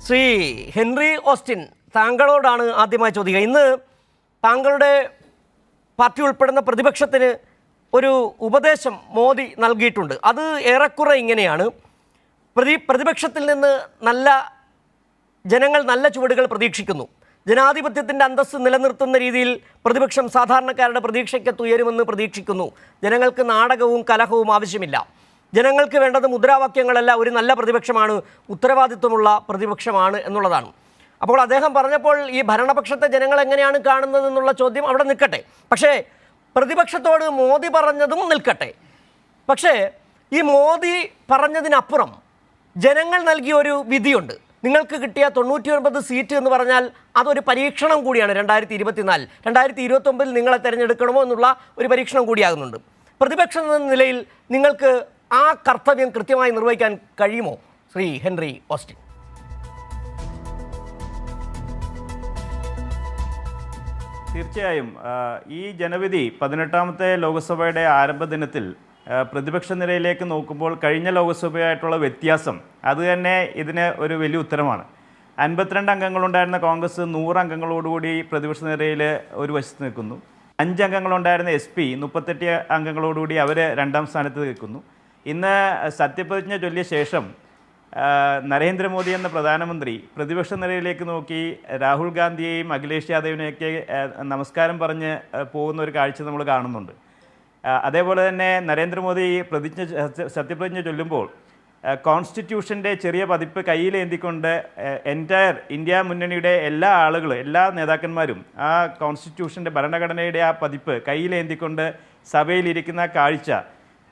Shri Henry Austin, താങ്കളോടാണ് ആദ്യമായി ചോദിക്കുക. ഇന്ന് താങ്കളുടെ പാർട്ടി ഉൾപ്പെടുന്ന പ്രതിപക്ഷത്തിന് ഒരു ഉപദേശം മോദി നൽകിയിട്ടുണ്ട്. അത് ഏറെക്കുറെ ഇങ്ങനെയാണ്: പ്രതിപക്ഷത്തിൽ നിന്ന് ജനങ്ങൾ നല്ല ചുവടുകൾ പ്രതീക്ഷിക്കുന്നു. ജനാധിപത്യത്തിൻ്റെ അന്തസ്സ് നിലനിർത്തുന്ന രീതിയിൽ പ്രതിപക്ഷം സാധാരണക്കാരുടെ പ്രതീക്ഷയ്ക്കത്ത് ഉയരുമെന്ന് പ്രതീക്ഷിക്കുന്നു. ജനങ്ങൾക്ക് നാടകവും കലഹവും ആവശ്യമില്ല. ജനങ്ങൾക്ക് വേണ്ടത് മുദ്രാവാക്യങ്ങളല്ല, ഒരു നല്ല പ്രതിപക്ഷമാണ്, ഉത്തരവാദിത്വമുള്ള പ്രതിപക്ഷമാണ് എന്നുള്ളതാണ്. അപ്പോൾ അദ്ദേഹം പറഞ്ഞപ്പോൾ ഈ ഭരണപക്ഷത്തെ ജനങ്ങൾ എങ്ങനെയാണ് കാണുന്നത് എന്നുള്ള ചോദ്യം അവിടെ നിൽക്കട്ടെ. പക്ഷേ പ്രതിപക്ഷത്തോട് മോദി പറഞ്ഞതും നിൽക്കട്ടെ. പക്ഷേ ഈ മോദി പറഞ്ഞതിനപ്പുറം ജനങ്ങൾ നൽകിയ ഒരു വിധിയുണ്ട്. നിങ്ങൾക്ക് കിട്ടിയ 99 സീറ്റ് എന്ന് പറഞ്ഞാൽ അതൊരു പരീക്ഷണം കൂടിയാണ്. 2024 2029 നിങ്ങളെ തിരഞ്ഞെടുക്കണമോ എന്നുള്ള ഒരു പരീക്ഷണം കൂടിയാകുന്നുണ്ട്. പ്രതിപക്ഷം എന്ന നിലയിൽ നിങ്ങൾക്ക് ആ കർത്തവ്യം കൃത്യമായി നിർവഹിക്കാൻ കഴിയുമോ ശ്രീ ഹെൻറി ഓസ്റ്റിൻ? തീർച്ചയായും ഈ ജനവിധി 18ാമത്തെ ലോക്സഭയുടെ ആരംഭ ദിനത്തിൽ പ്രതിപക്ഷ നിരയിലേക്ക് നോക്കുമ്പോൾ കഴിഞ്ഞ ലോക്സഭയായിട്ടുള്ള വ്യത്യാസം അത് തന്നെ ഇതിന് ഒരു വലിയ ഉത്തരമാണ്. 52 അംഗങ്ങളുണ്ടായിരുന്ന കോൺഗ്രസ് 100 അംഗങ്ങളോടുകൂടി പ്രതിപക്ഷ നിരയിൽ ഒരു വശത്ത് നിൽക്കുന്നു. 5 അംഗങ്ങളുണ്ടായിരുന്ന SP 38 അംഗങ്ങളോടുകൂടി അവർ 2ാം സ്ഥാനത്ത് നിൽക്കുന്നു. ഇന്ന് സത്യപ്രതിജ്ഞ ചൊല്ലിയ ശേഷം നരേന്ദ്രമോദി എന്ന പ്രധാനമന്ത്രി പ്രതിപക്ഷ നിരയിലേക്ക് നോക്കി രാഹുൽ ഗാന്ധിയെയും അഖിലേഷ് യാദവിനെയൊക്കെ നമസ്കാരം പറഞ്ഞ് പോകുന്ന ഒരു കാഴ്ച നമ്മൾ കാണുന്നുണ്ട്. അതേപോലെ തന്നെ നരേന്ദ്രമോദി സത്യപ്രതിജ്ഞ ചൊല്ലുമ്പോൾ കോൺസ്റ്റിറ്റ്യൂഷൻ്റെ ചെറിയ പതിപ്പ് കയ്യിലേന്തിക്കൊണ്ട് എൻറ്റയർ ഇന്ത്യ മുന്നണിയുടെ എല്ലാ നേതാക്കന്മാരും ആ കോൺസ്റ്റിറ്റ്യൂഷൻ്റെ ഭരണഘടനയുടെ ആ പതിപ്പ് കയ്യിലേന്തിക്കൊണ്ട് സഭയിലിരിക്കുന്ന കാഴ്ച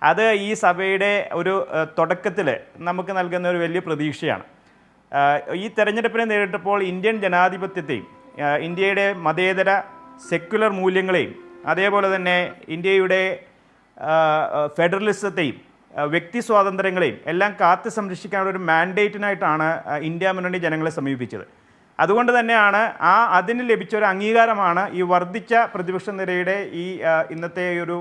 അത് ഈ സഭയുടെ ഒരു തുടക്കത്തിൽ നമുക്ക് നൽകുന്ന ഒരു വലിയ പ്രതീക്ഷയാണ്. ഈ തെരഞ്ഞെടുപ്പിനെ നേരിട്ടപ്പോൾ ഇന്ത്യൻ ജനാധിപത്യത്തെയും ഇന്ത്യയുടെ മതേതര സെക്യുലർ മൂല്യങ്ങളെയും അതേപോലെ തന്നെ ഇന്ത്യയുടെ ഫെഡറലിസത്തെയും വ്യക്തി സ്വാതന്ത്ര്യങ്ങളെയും എല്ലാം കാത്തു സംരക്ഷിക്കാനുള്ള ഒരു മാൻഡേറ്റിനായിട്ടാണ് ഇന്ത്യ മുന്നണി ജനങ്ങളെ സമീപിച്ചത്. അതുകൊണ്ട് തന്നെയാണ് അതിന് ലഭിച്ച ഒരു അംഗീകാരമാണ് ഈ വർദ്ധിച്ച പ്രതിപക്ഷ നിരയുടെ ഈ ഇന്നത്തെ ഒരു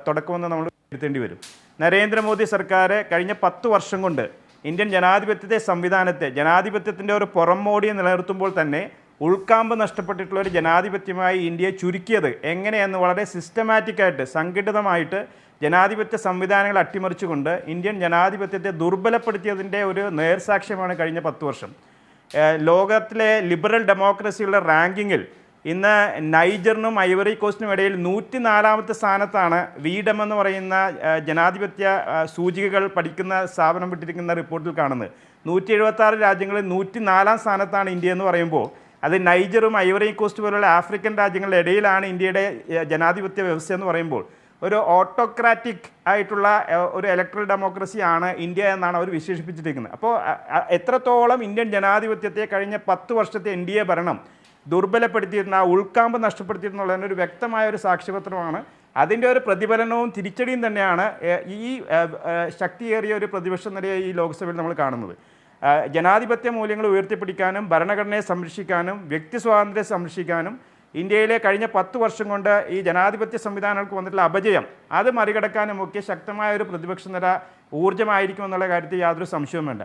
തുടക്കമെന്ന് നമ്മൾ വരുത്തേണ്ടി വരും. നരേന്ദ്രമോദി സർക്കാർ കഴിഞ്ഞ 10 വർഷം കൊണ്ട് ഇന്ത്യൻ ജനാധിപത്യത്തിൻ്റെ ഒരു പുറംമോടി നിലനിർത്തുമ്പോൾ തന്നെ ഉൾക്കാമ്പ് നഷ്ടപ്പെട്ടിട്ടുള്ള ഒരു ജനാധിപത്യമായി ഇന്ത്യയെ ചുരുക്കിയത് എങ്ങനെയെന്ന് വളരെ സിസ്റ്റമാറ്റിക്കായിട്ട് സംഘടിതമായിട്ട് ജനാധിപത്യ സംവിധാനങ്ങൾ അട്ടിമറിച്ചുകൊണ്ട് ഇന്ത്യൻ ജനാധിപത്യത്തെ ദുർബലപ്പെടുത്തിയതിൻ്റെ ഒരു നേർസാക്ഷ്യമാണ് കഴിഞ്ഞ 10 വർഷം. ലോകത്തിലെ ലിബറൽ ഡെമോക്രസിയുടെ റാങ്കിങ്ങിൽ ഇന്ന് നൈജറിനും ഐവറി കോസ്റ്റിനും ഇടയിൽ 104ാമത്തെ സ്ഥാനത്താണ് വീഡം എന്ന് പറയുന്ന ജനാധിപത്യ സൂചികകൾ പഠിക്കുന്ന സ്ഥാപനം വിട്ടിരിക്കുന്ന റിപ്പോർട്ടിൽ കാണുന്നത്. 176 രാജ്യങ്ങളിൽ 104ാം സ്ഥാനത്താണ് ഇന്ത്യ എന്ന് പറയുമ്പോൾ അത് നൈജറും ഐവറി കോസ്റ്റ് പോലുള്ള ആഫ്രിക്കൻ രാജ്യങ്ങളുടെ ഇടയിലാണ് ഇന്ത്യയുടെ ജനാധിപത്യ വ്യവസ്ഥ എന്ന് പറയുമ്പോൾ ഒരു ഓട്ടോക്രാറ്റിക് ആയിട്ടുള്ള ഒരു ഇലക്ട്രൽ ഡെമോക്രസിയാണ് ഇന്ത്യ എന്നാണ് അവർ വിശേഷിപ്പിച്ചിരിക്കുന്നത്. അപ്പോൾ എത്രത്തോളം ഇന്ത്യൻ ജനാധിപത്യത്തെ കഴിഞ്ഞ 10 വർഷത്തെ NDA ഭരണം ദുർബലപ്പെടുത്തിയിരുന്ന ഉൾക്കാമ്പ് നഷ്ടപ്പെടുത്തിയിരുന്നുള്ളതിന് ഒരു വ്യക്തമായ ഒരു സാക്ഷ്യപത്രമാണ്. അതിൻ്റെ ഒരു പ്രതിഫലനവും തിരിച്ചടിയും തന്നെയാണ് ഈ ശക്തിയേറിയ ഒരു പ്രതിപക്ഷ നിരയെ ഈ ലോക്സഭയിൽ നമ്മൾ കാണുന്നത്. ജനാധിപത്യ മൂല്യങ്ങൾ ഉയർത്തിപ്പിടിക്കാനും ഭരണഘടനയെ സംരക്ഷിക്കാനും വ്യക്തി സ്വാതന്ത്ര്യം സംരക്ഷിക്കാനും ഇന്ത്യയിലെ കഴിഞ്ഞ 10 വർഷം കൊണ്ട് ഈ ജനാധിപത്യ സംവിധാനങ്ങൾക്ക് വന്നിട്ടുള്ള അപജയം അത് മറികടക്കാനുമൊക്കെ ശക്തമായ ഒരു പ്രതിപക്ഷ നിര ഊർജ്ജമായിരിക്കുമെന്നുള്ള കാര്യത്തിൽ യാതൊരു സംശയവും വേണ്ട.